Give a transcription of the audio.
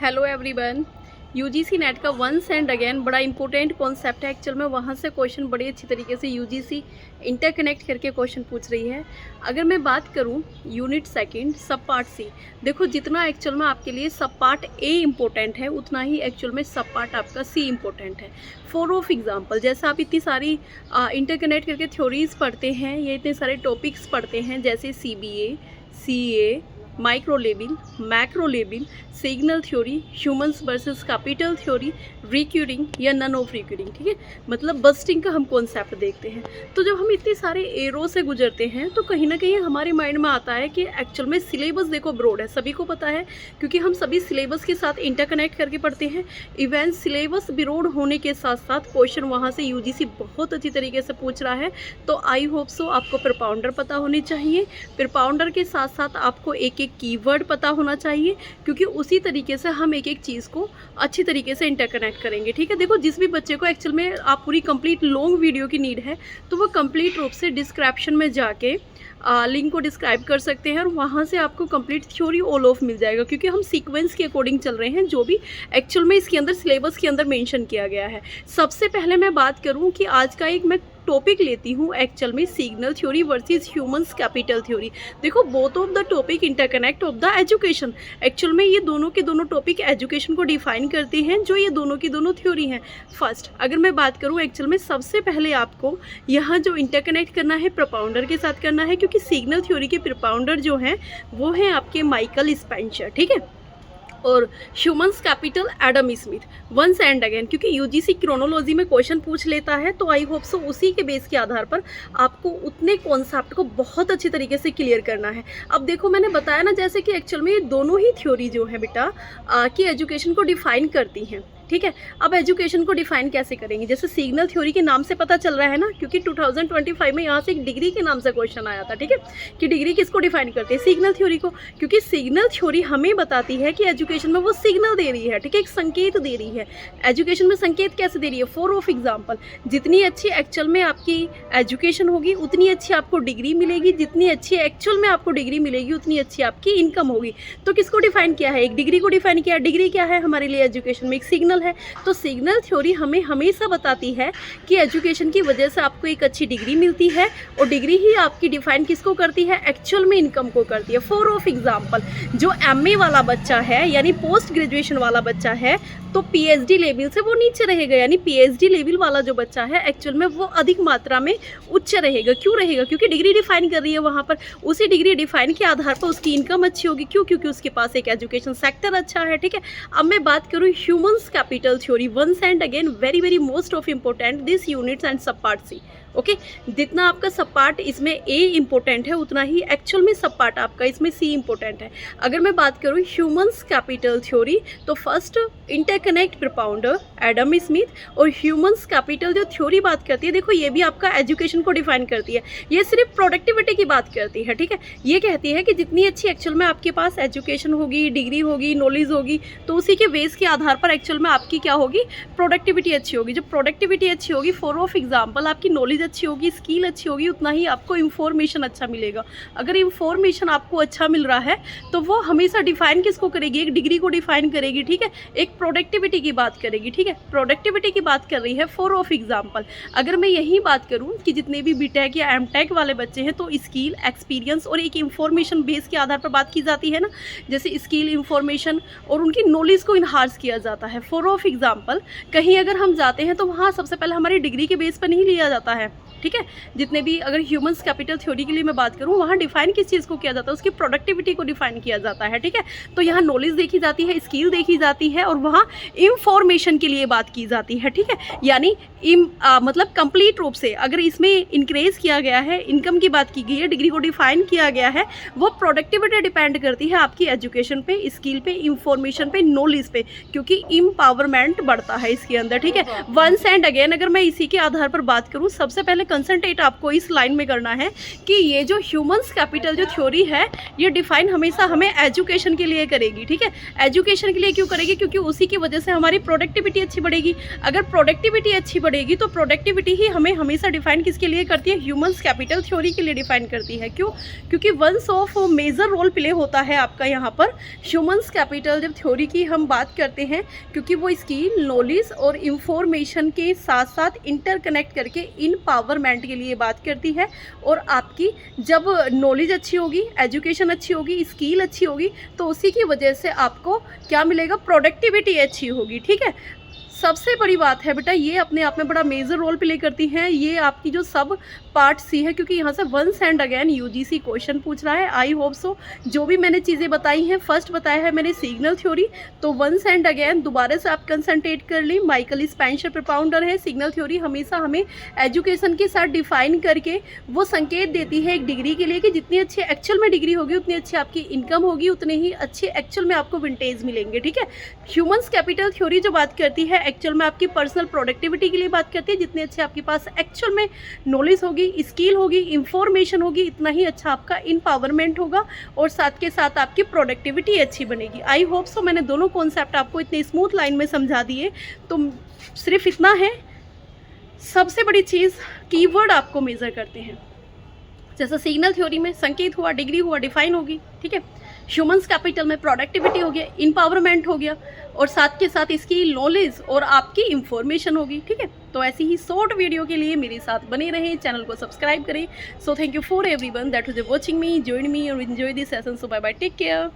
Hello everyone. UGC net का once and again बड़ा important concept है। एक्चुअल में वहाँ से क्वेश्चन बड़ी अच्छी तरीके से यूजीसी इंटरकनेक्ट करके क्वेश्चन पूछ रही है। अगर मैं बात करूँ यूनिट सेकंड सब पार्ट सी, देखो जितना एक्चुअल में आपके लिए सब पार्ट ए इम्पोर्टेंट है उतना ही एक्चुअल में सब पार्ट आपका सी इम्पोर्टेंट है। फॉर ऑफ एग्जाम्पल, जैसे आप इतनी सारी इंटरकनेक्ट करके थ्योरीज पढ़ते हैं या इतने सारे टॉपिक्स पढ़ते हैं जैसे CBA, CA, micro level, macro level, signal theory, humans versus capital theory, recurring या नन ऑफ रिक्यूरिंग, ठीक है, मतलब बस्टिंग का हम कॉन्सेप्ट देखते हैं। तो जब हम इतने सारे एरो से गुजरते हैं तो कहीं ना कहीं हमारे माइंड में आता है कि एक्चुअल में सिलेबस देखो ब्रॉड है, सभी को पता है क्योंकि हम सभी सिलेबस के साथ इंटरकनेक्ट करके पढ़ते हैं। इवन सिलेबस ब्रॉड होने के साथ साथ क्वेश्चन वहाँ से यूजीसी बहुत अच्छी तरीके से पूछ रहा है। तो आई होप सो आपको प्रोपाउंडर पता होनी चाहिए। प्रोपाउंडर के साथ साथ आपको एक एक कीवर्ड पता होना चाहिए क्योंकि उसी तरीके से हम एक एक चीज़ को अच्छी तरीके से इंटरकनेक्ट करेंगे, ठीक है। देखो जिस भी बच्चे को एक्चुअल में आप पूरी कंप्लीट लॉन्ग वीडियो की नीड है तो वो कंप्लीट रूप से डिस्क्रिप्शन में जाके लिंक को डिस्क्राइब कर सकते हैं और वहाँ से आपको कंप्लीट थ्योरी ऑल ऑफ मिल जाएगा क्योंकि हम सीक्वेंस के अकॉर्डिंग चल रहे हैं जो भी एक्चुअल में इसके अंदर सिलेबस के अंदर मेंशन किया गया है। सबसे पहले मैं बात करूँ कि आज का एक मैं टॉपिक लेती हूँ एक्चुअल में signal theory versus humans capital theory. देखो both of the topic interconnect of the education. Actual में ये दोनों के दोनों टॉपिक एजुकेशन को डिफाइन करते हैं जो ये दोनों की दोनों थ्योरी हैं। फर्स्ट अगर मैं बात करूँ एक्चुअल में सबसे पहले आपको यहाँ जो इंटरकनेक्ट करना है प्रोपाउंडर के साथ करना है क्योंकि सिग्नल थ्योरी के प्रोपाउंडर जो हैं वो हैं आपके माइकल स्पेंसर, ठीक है, और humans capital Adam Smith. Once and again क्योंकि यूजीसी क्रोनोलॉजी में क्वेश्चन पूछ लेता है तो आई होप सो उसी के बेस के आधार पर आपको उतने कॉन्सेप्ट को बहुत अच्छी तरीके से क्लियर करना है। अब देखो मैंने बताया ना जैसे कि एक्चुअल में ये दोनों ही थ्योरी जो है बेटा कि एजुकेशन को डिफाइन करती हैं, ठीक है। अब एजुकेशन को डिफाइन कैसे करेंगे, जैसे सिग्नल थ्योरी के नाम से पता चल रहा है ना क्योंकि 2025 में यहाँ से एक डिग्री के नाम से क्वेश्चन आया था, ठीक है, कि डिग्री किसको डिफाइन करते हैं, सिग्नल थ्योरी को, क्योंकि सिग्नल थ्योरी हमें बताती है कि एजुकेशन में वो सिग्नल दे रही है, ठीक है, एक संकेत दे रही है। एजुकेशन में संकेत कैसे दे रही है, फॉर ऑफ एग्जाम्पल जितनी अच्छी एक्चुअल में आपकी एजुकेशन होगी उतनी अच्छी आपको डिग्री मिलेगी, जितनी अच्छी एक्चुअल में आपको डिग्री मिलेगी उतनी अच्छी आपकी इनकम होगी। तो किसको डिफाइन किया है, एक डिग्री को डिफाइन किया। डिग्री क्या है हमारे लिए एजुकेशन में, एक सिग्नल है। तो सिग्नल थ्योरी हमें हमेशा बताती है कि एजुकेशन की वजह से आपको एक अच्छी डिग्री मिलती है और डिग्री ही आपकी डिफाइन किसको करती है, एक्चुअल में इनकम को करती है। फॉर ऑफ एग्जाम्पल जो MA वाला बच्चा है यानी पोस्ट ग्रेजुएशन वाला बच्चा है तो PhD लेवल से वो नीचे रहेगा, यानी PhD लेवल वाला जो बच्चा है एक्चुअल में वो अधिक मात्रा में उच्च रहेगा। क्यों रहेगा, क्योंकि डिग्री डिफाइन कर रही है वहाँ पर, उसी डिग्री डिफाइन के आधार पर उसकी इनकम अच्छी होगी। क्यों, क्योंकि उसके पास एक एजुकेशन सेक्टर अच्छा है, ठीक है। अब मैं बात करूँ humans capital theory, once and again very very most of important this units and sub part C, okay. जितना आपका सब पार्ट इसमें ए इम्पोर्टेंट है उतना ही एक्चुअल में सब पार्ट आपका इसमें सी इम्पोर्टेंट है। अगर मैं बात करूँ ह्यूमंस कैपिटल थ्योरी तो first interconnect propounder Adam Smith और ह्यूमंस कैपिटल जो थ्योरी बात करती है, देखो ये भी आपका एजुकेशन को डिफाइन करती है, ये सिर्फ प्रोडक्टिविटी की बात करती है, ठीक है। ये कहती है कि जितनी अच्छी एक्चुअल में आपके पास एजुकेशन होगी, डिग्री होगी, नॉलेज होगी तो उसी के बेस के आधार पर एक्चुअल में आपकी क्या होगी, प्रोडक्टिविटी अच्छी होगी। जब प्रोडक्टिविटी अच्छी होगी, फॉर ऑफ एग्जाम्पल आपकी नॉलेज अच्छी होगी, स्किल अच्छी होगी, उतना ही आपको इंफॉर्मेशन अच्छा मिलेगा। अगर इंफॉर्मेशन आपको अच्छा मिल रहा है तो वो हमेशा डिफाइन किसको करेगी, एक डिग्री को डिफाइन करेगी, ठीक है, एक प्रोडक्टिविटी की बात करेगी, ठीक है, प्रोडक्टिविटी की बात कर रही है। फॉर ऑफ एग्जाम्पल अगर मैं यही बात करूं कि जितने भी बीटेक या एमटेक वाले बच्चे हैं तो स्किल, एक्सपीरियंस और एक इंफॉर्मेशन बेस के आधार पर बात की जाती है ना, जैसे स्किल, इंफॉर्मेशन और उनकी नॉलेज को इन्हांस किया जाता है। फॉर ऑफ एग्जाम्पल कहीं अगर हम जाते हैं तो वहाँ सबसे पहले हमारी डिग्री के बेस पर नहीं लिया जाता है, ठीक है। जितने भी अगर ह्यूमंस कैपिटल थ्योरी के लिए मैं बात करूँ वहाँ डिफाइन किस चीज़ को किया जाता है, उसकी प्रोडक्टिविटी को डिफाइन किया जाता है, ठीक है। तो यहाँ नॉलेज देखी जाती है, स्किल देखी जाती है और वहाँ इंफॉर्मेशन के लिए बात की जाती है, ठीक है। यानी मतलब कंप्लीट रूप से अगर इसमें इंक्रेज किया गया है, इनकम की बात की गई है, डिग्री को डिफाइन किया गया है, वो प्रोडक्टिविटी डिपेंड करती है आपकी एजुकेशन पे, स्किल पे, इंफॉर्मेशन पे, नॉलेज पे, क्योंकि एम्पावरमेंट बढ़ता है इसके अंदर, ठीक है। वंस एंड अगेन अगर मैं इसी के आधार पर बात करूँ सबसे सबसे पहले कंसंट्रेट आपको इस लाइन में करना है कि ये जो ह्यूमंस कैपिटल जो थ्योरी है ये डिफाइन हमेशा हमें एजुकेशन के लिए करेगी, ठीक है। एजुकेशन के लिए क्यों करेगी? क्योंकि उसी की वजह से हमारी प्रोडक्टिविटी अच्छी बढ़ेगी। अगर प्रोडक्टिविटी अच्छी बढ़ेगी तो प्रोडक्टिविटी ही हमें हमेशा डिफाइन किसके लिए करती है? ह्यूमंस कैपिटल थ्योरी के लिए डिफाइन करती है। क्यों? क्योंकि once of major role play होता है आपका यहाँ पर ह्यूमंस कैपिटल जब थ्योरी की हम बात करते हैं, क्योंकि वो स्किल, नॉलेज और इंफॉर्मेशन के साथ साथ इंटरकनेक्ट करके इनपावरमेंट के लिए बात करती है। और आपकी जब नॉलेज अच्छी होगी, एजुकेशन अच्छी होगी, स्किल अच्छी होगी तो उसी की वजह से आपको क्या मिलेगा? प्रोडक्टिविटी अच्छी होगी, ठीक है। सबसे बड़ी बात है बेटा, ये अपने आप में बड़ा मेजर रोल प्ले करती हैं। ये आपकी जो सब पार्ट सी है, क्योंकि यहाँ से once and again UGC question पूछ रहा है। आई होप सो जो भी मैंने चीज़ें बताई हैं, फर्स्ट बताया है मैंने सिग्नल थ्योरी, तो वंस एंड अगेन दोबारा से आप कंसंट्रेट कर लें। माइकल स्पेंसर प्रोपाउंडर है। सिग्नल थ्योरी हमेशा हमें एजुकेशन के साथ डिफाइन करके वो संकेत देती है एक डिग्री के लिए कि जितनी अच्छी एक्चुअल में डिग्री होगी उतनी अच्छी आपकी इनकम होगी, उतने ही अच्छे एक्चुअल में आपको विंटेज मिलेंगे, ठीक है। ह्यूमंस कैपिटल थ्योरी जो बात करती है एक्चुअल में आपकी पर्सनल प्रोडक्टिविटी के लिए बात करती है। जितने अच्छे आपके पास एक्चुअल में नॉलेज होगी, स्किल होगी, इंफॉर्मेशन होगी, इतना ही अच्छा आपका इनपावरमेंट होगा और साथ के साथ आपकी प्रोडक्टिविटी अच्छी बनेगी। आई होप सो मैंने दोनों कॉन्सेप्ट आपको इतने स्मूथ लाइन में समझा दिए। तो सिर्फ इतना है, सबसे बड़ी चीज़ कीवर्ड आपको मेजर करते हैं। जैसा सिग्नल थ्योरी में संकेत हुआ, डिग्री हुआ, डिफाइन होगी, ठीक है। ह्यूमंस कैपिटल में प्रोडक्टिविटी हो गया, इनपावरमेंट हो गया और साथ के साथ इसकी नॉलेज और आपकी इंफॉर्मेशन होगी, ठीक है। तो ऐसी ही शॉर्ट वीडियो के लिए मेरे साथ बने रहें, चैनल को सब्सक्राइब करें। So thank you for everyone that was watching me, join me और enjoy this session. So bye bye, take care.